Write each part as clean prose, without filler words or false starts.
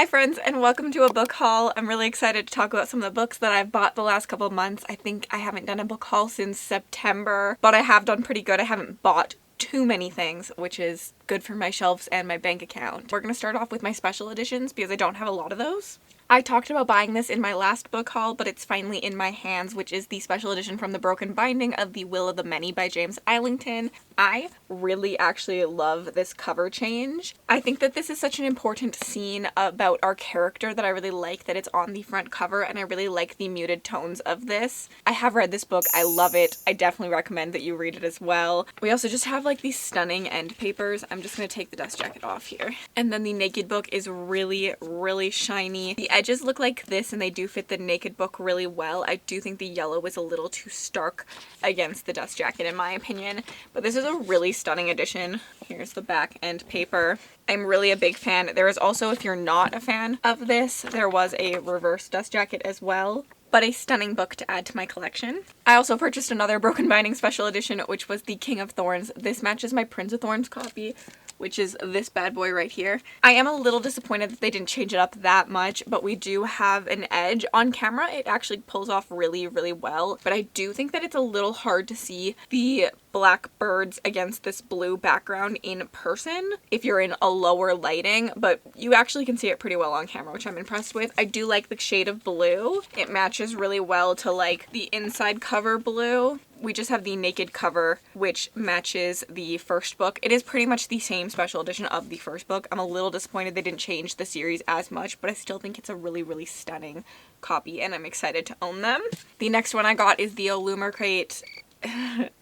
Hi friends, and welcome to a book haul. I'm really excited to talk about some of the books that I've bought the last couple of months. I think I haven't done a book haul since September, but I have done pretty good. I haven't bought too many things, which is good for my shelves and my bank account. We're going to start off with my special editions because I don't have a lot of those. I talked about buying this in my last book haul, but it's finally in my hands, which is the special edition from the Broken Binding of The Will of the Many by James Islington. I really actually love this cover change. I think that this is such an important scene about our character that I really like that it's on the front cover, and I really like the muted tones of this. I have read this book. I love it. I definitely recommend that you read it as well. We also just have like these stunning end papers. I'm just going to take the dust jacket off here. And then the naked book is really, really shiny. The edges look like this and they do fit the naked book really well. I do think the yellow is a little too stark against the dust jacket in my opinion, but this is a really stunning edition. Here's the back end paper. I'm really a big fan. There is also, if you're not a fan of this, there was a reverse dust jacket as well, but a stunning book to add to my collection. I also purchased another Broken Binding special edition, which was the King of Thorns. This matches my Prince of Thorns copy, which is this bad boy right here. I am a little disappointed that they didn't change it up that much, but we do have an edge. On camera, it actually pulls off really, really well, but I do think that it's a little hard to see the black birds against this blue background in person if you're in a lower lighting, but you actually can see it pretty well on camera, which I'm impressed with. I do like the shade of blue. It matches really well to like the inside cover blue. We just have the naked cover, which matches the first book. It is pretty much the same special edition of the first book. I'm a little disappointed they didn't change the series as much, but I still think it's a really, really stunning copy, and I'm excited to own them. The next one I got is the Illumicrate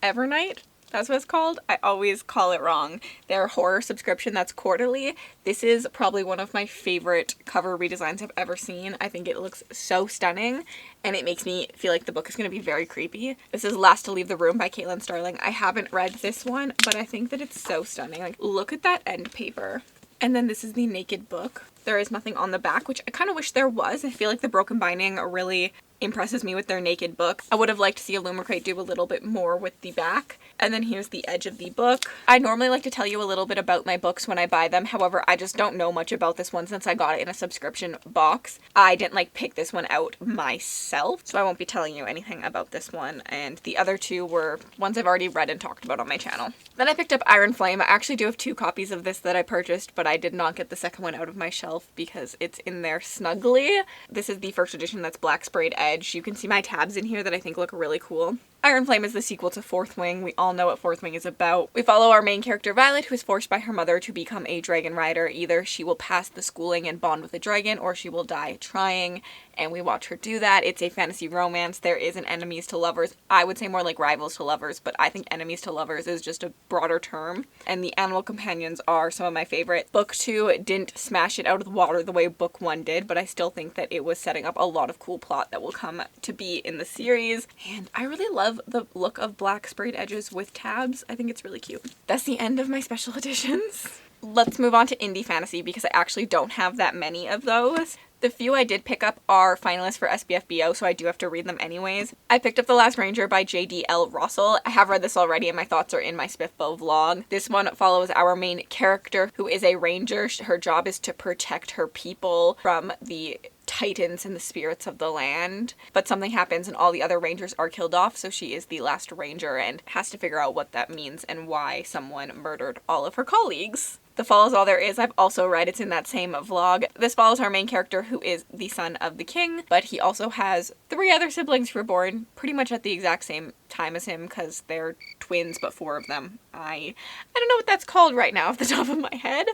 Evernight. That's what it's called. I always call it wrong. Their horror subscription that's quarterly. This is probably one of my favorite cover redesigns I've ever seen. I think it looks so stunning and it makes me feel like the book is going to be very creepy. This is Last to Leave the Room by Caitlin Starling. I haven't read this one, but I think that it's so stunning. Like, look at that end paper. And then this is the naked book. There is nothing on the back, which I kind of wish there was. I feel like the Broken Binding really impresses me with their naked book. I would have liked to see Illumicrate do a little bit more with the back. And then here's the edge of the book. I normally like to tell you a little bit about my books when I buy them. However, I just don't know much about this one since I got it in a subscription box. I didn't like pick this one out myself, so I won't be telling you anything about this one. And the other two were ones I've already read and talked about on my channel. Then I picked up Iron Flame. I actually do have two copies of this that I purchased, but I did not get the second one out of my shelf because it's in there snugly. This is the first edition that's black sprayed edge. You can see my tabs in here that I think look really cool. Iron Flame is the sequel to Fourth Wing. We all know what Fourth Wing is about. We follow our main character Violet, who is forced by her mother to become a dragon rider. Either she will pass the schooling and bond with a dragon, or she will die trying, and we watch her do that. It's a fantasy romance. There is an enemies to lovers. I would say more like rivals to lovers, but I think enemies to lovers is just a broader term, and the animal companions are some of my favorite. Book 2 didn't smash it out of the water the way Book 1 did, but I still think that it was setting up a lot of cool plot that will come to be in the series, and I really love the look of black sprayed edges with tabs. I think it's really cute. That's the end of my special editions. Let's move on to indie fantasy because I actually don't have that many of those. The few I did pick up are finalists for SBFBO, so I do have to read them anyways. I picked up The Last Ranger by J.D.L. Russell. I have read this already and my thoughts are in my Spiffbo vlog. This one follows our main character who is a ranger. Her job is to protect her people from the titans and the spirits of the land, but something happens and all the other rangers are killed off, so she is the last ranger and has to figure out what that means and why someone murdered all of her colleagues. The Fall Is All There Is I've also read. It's in that same vlog. This follows our main character who is the son of the king, but he also has 3 other siblings who were born pretty much at the exact same time as him because they're twins, but 4 of them. I don't know what that's called right now off the top of my head.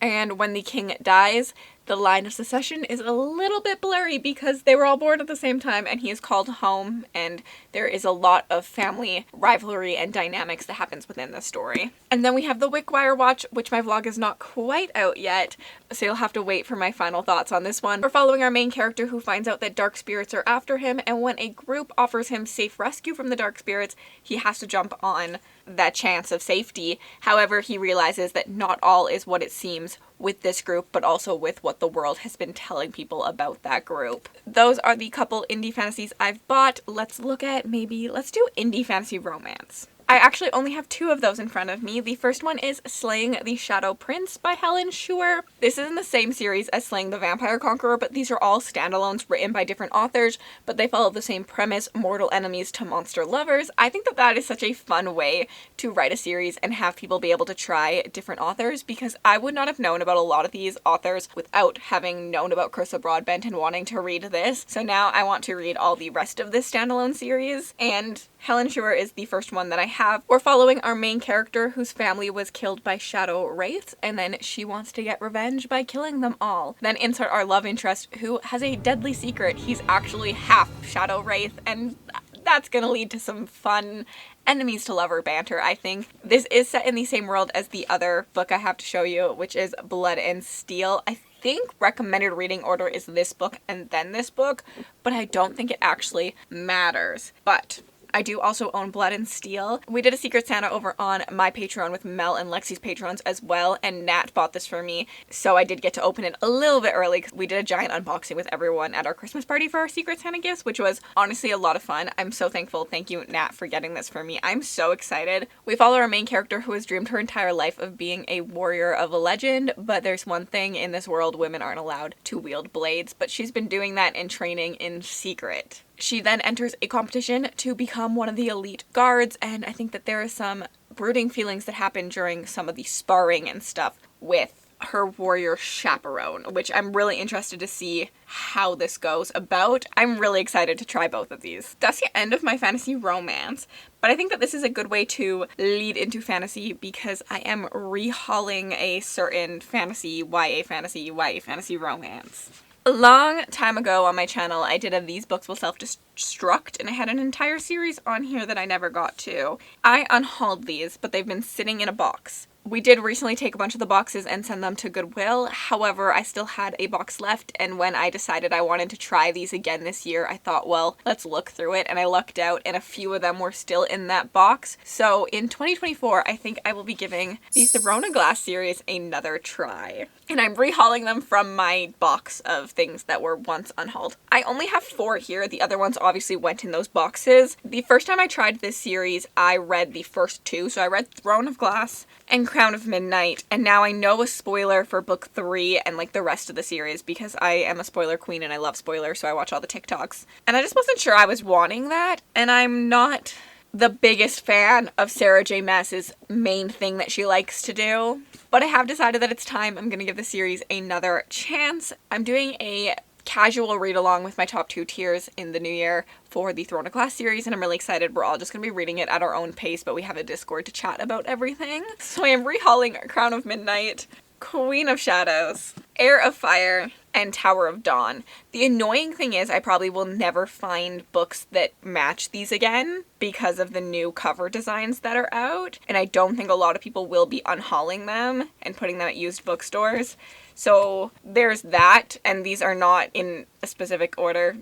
And when the king dies, the line of succession is a little bit blurry because they were all born at the same time and he is called home, and there is a lot of family rivalry and dynamics that happens within the story. And then we have the Wickwire Watch, which my vlog is not quite out yet, so you'll have to wait for my final thoughts on this one. We're following our main character who finds out that dark spirits are after him, and when a group offers him safe rescue from the dark spirits, he has to jump on that chance of safety. However, he realizes that not all is what it seems with this group, but also with what the world has been telling people about that group. Those are the couple indie fantasies I've bought. Let's look at let's do indie fantasy romance. I actually only have two of those in front of me. The first one is Slaying the Shadow Prince by Helen Schuer. This is in the same series as Slaying the Vampire Conqueror, but these are all standalones written by different authors, but they follow the same premise, mortal enemies to monster lovers. I think that that is such a fun way to write a series and have people be able to try different authors, because I would not have known about a lot of these authors without having known about Carissa Broadbent and wanting to read this. So now I want to read all the rest of this standalone series, and Helen Schuer is the first one that I have. We're following our main character whose family was killed by shadow wraiths, and then she wants to get revenge by killing them all. Then insert our love interest who has a deadly secret. He's actually half shadow wraith, and that's gonna lead to some fun enemies to lover banter, I think. This is set in the same world as the other book I have to show you, which is Blood and Steel. I think recommended reading order is this book and then this book, but I don't think it actually matters. But I do also own Blood and Steel. We did a Secret Santa over on my Patreon with Mel and Lexi's patrons as well, and Nat bought this for me, so I did get to open it a little bit early because we did a giant unboxing with everyone at our Christmas party for our Secret Santa gifts, which was honestly a lot of fun. I'm so thankful. Thank you, Nat, for getting this for me. I'm so excited. We follow our main character who has dreamed her entire life of being a warrior of a legend, but there's one thing in this world: women aren't allowed to wield blades, but she's been doing that in training in secret. She then enters a competition to become one of the elite guards, and I think that there are some brooding feelings that happen during some of the sparring and stuff with her warrior chaperone, which I'm really interested to see how this goes about. I'm really excited to try both of these. That's the end of my fantasy romance, but I think that this is a good way to lead into fantasy because I am rehauling a certain fantasy, YA fantasy romance. A long time ago on my channel, I did a These Books Will Self-Destruct, and I had an entire series on here that I never got to. I unhauled these, but they've been sitting in a box. We did recently take a bunch of the boxes and send them to Goodwill. However, I still had a box left, and when I decided I wanted to try these again this year, I thought, well, let's look through it, and I lucked out, and a few of them were still in that box. So in 2024, I think I will be giving the Throne of Glass series another try. And I'm rehauling them from my box of things that were once unhauled. I only have 4 here. The other ones obviously went in those boxes. The first time I tried this series, I read the first 2. So I read Throne of Glass and Crown of Midnight, and now I know a spoiler for book 3 and like the rest of the series because I am a spoiler queen and I love spoilers, so I watch all the TikToks. And I just wasn't sure I was wanting that, and I'm not the biggest fan of Sarah J. Maas's main thing that she likes to do, but I have decided that it's time. I'm gonna give the series another chance. I'm doing a casual read along with my top 2 tiers in the new year for the Throne of Glass series, and I'm really excited. We're all just gonna be reading it at our own pace, but we have a Discord to chat about everything. So I am rehauling Crown of Midnight, Queen of Shadows, Heir of Fire, and Tower of Dawn. The annoying thing is I probably will never find books that match these again because of the new cover designs that are out, and I don't think a lot of people will be unhauling them and putting them at used bookstores. So there's that, and these are not in a specific order.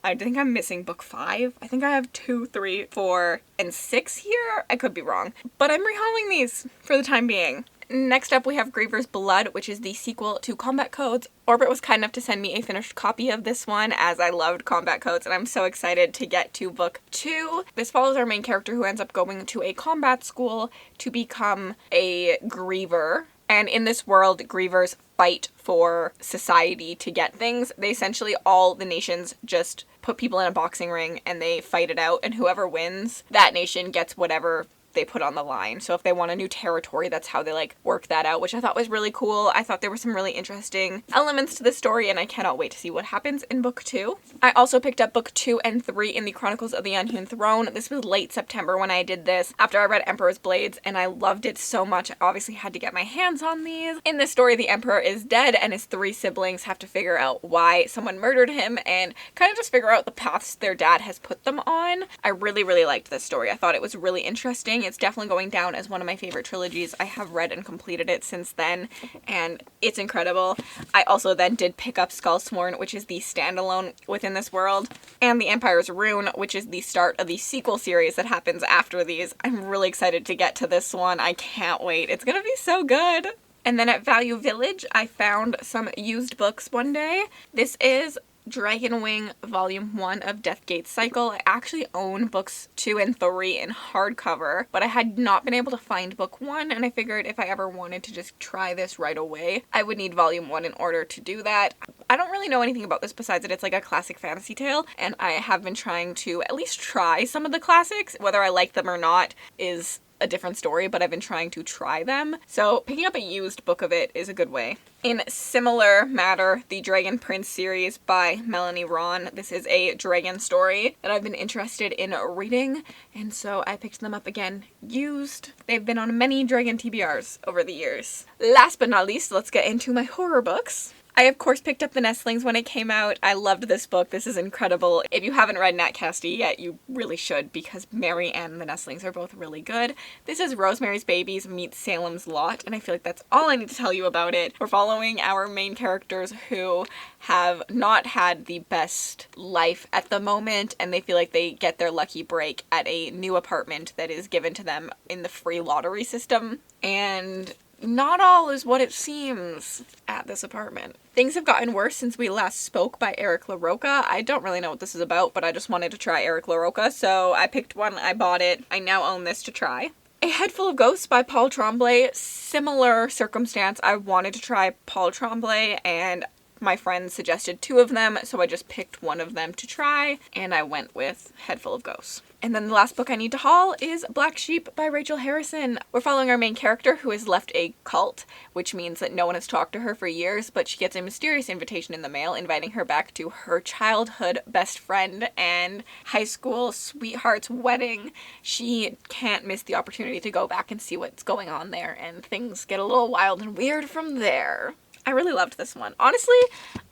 I think I'm missing book 5. I think I have 2, 3, 4, and 6 here. I could be wrong, but I'm rehauling these for the time being. Next up we have Griever's Blood, which is the sequel to Combat Codes. Orbit was kind enough to send me a finished copy of this one as I loved Combat Codes, and I'm so excited to get to book 2. This follows our main character who ends up going to a combat school to become a griever. And in this world, grievers fight for society to get things. They essentially, all the nations just put people in a boxing ring and they fight it out, and whoever wins, that nation gets whatever they put on the line. So if they want a new territory, that's how they like work that out, which I thought was really cool. I thought there were some really interesting elements to the story, and I cannot wait to see what happens in book 2. I also picked up book 2 and 3 in the Chronicles of the Unhewn Throne. This was late September when I did this after I read Emperor's Blades, and I loved it so much. I obviously had to get my hands on these. In this story, the Emperor is dead and his 3 siblings have to figure out why someone murdered him and kind of just figure out the paths their dad has put them on. I really, really liked this story. I thought it was really interesting. It's definitely going down as one of my favorite trilogies. I have read and completed it since then, and it's incredible. I also then did pick up Skullsworn, which is the standalone within this world, and The Empire's Rune, which is the start of the sequel series that happens after these. I'm really excited to get to this one. I can't wait. It's gonna be so good. And then at Value Village, I found some used books one day. This is Dragon Wing Volume 1 of Deathgate's Cycle. I actually own books 2 and 3 in hardcover, but I had not been able to find book 1, and I figured if I ever wanted to just try this right away, I would need Volume 1 in order to do that. I don't really know anything about this besides that it's like a classic fantasy tale, and I have been trying to at least try some of the classics. Whether I like them or not is a different story, but I've been trying to try them. So picking up a used book of it is a good way. In similar matter, the Dragon Prince series by Melanie Ron. This is a dragon story that I've been interested in reading, and so I picked them up again used. They've been on many Dragon TBRs over the years. Last but not least, let's get into my horror books. I of course picked up The Nestlings when it came out. I loved this book. This is incredible. If you haven't read Nat Cassidy yet, you really should, because Mary and The Nestlings are both really good. This is Rosemary's Babies meets Salem's Lot, and I feel like that's all I need to tell you about it. We're following our main characters who have not had the best life at the moment, and they feel like they get their lucky break at a new apartment that is given to them in the free lottery system. And not all is what it seems at this apartment. Things have gotten worse since we last spoke by Eric LaRocca. I don't really know what this is about, but I just wanted to try Eric LaRocca, so I picked one, I bought it. I now own this to try. A Head Full of Ghosts by Paul Tremblay. Similar circumstance. I wanted to try Paul Tremblay, and my friends suggested 2 of them, so I just picked one of them to try, and I went with Head Full of Ghosts. And then the last book I need to haul is Black Sheep by Rachel Harrison. We're following our main character who has left a cult, which means that no one has talked to her for years, but she gets a mysterious invitation in the mail inviting her back to her childhood best friend and high school sweetheart's wedding. She can't miss the opportunity to go back and see what's going on there, and things get a little wild and weird from there. I really loved this one. Honestly,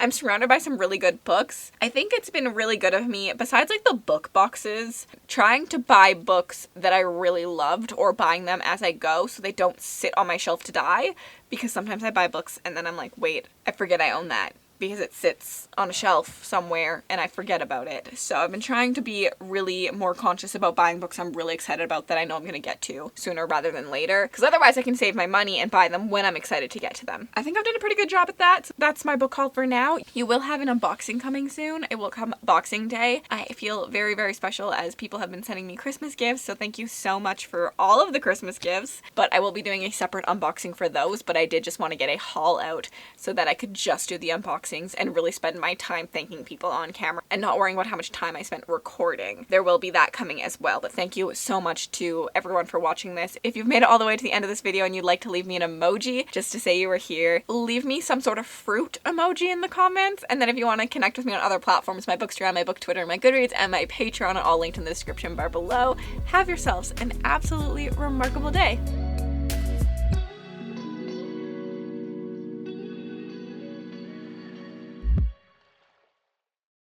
I'm surrounded by some really good books. I think it's been really good of me, besides like the book boxes, trying to buy books that I really loved or buying them as I go so they don't sit on my shelf to die, because sometimes I buy books and then I'm like, wait, I forget I own that, because it sits on a shelf somewhere and I forget about it. So I've been trying to be really more conscious about buying books I'm really excited about that I know I'm going to get to sooner rather than later, because otherwise I can save my money and buy them when I'm excited to get to them. I think I've done a pretty good job at that. So that's my book haul for now. You will have an unboxing coming soon. It will come Boxing Day. I feel very, very special as people have been sending me Christmas gifts, so thank you so much for all of the Christmas gifts. But I will be doing a separate unboxing for those, but I did just want to get a haul out so that I could just do the unboxing and really spend my time thanking people on camera and not worrying about how much time I spent recording. There will be that coming as well, but thank you so much to everyone for watching this. If you've made it all the way to the end of this video and you'd like to leave me an emoji just to say you were here, leave me some sort of fruit emoji in the comments. And then if you want to connect with me on other platforms, my Bookstagram, my Book Twitter, my Goodreads, and my Patreon are all linked in the description bar below. Have yourselves an absolutely remarkable day.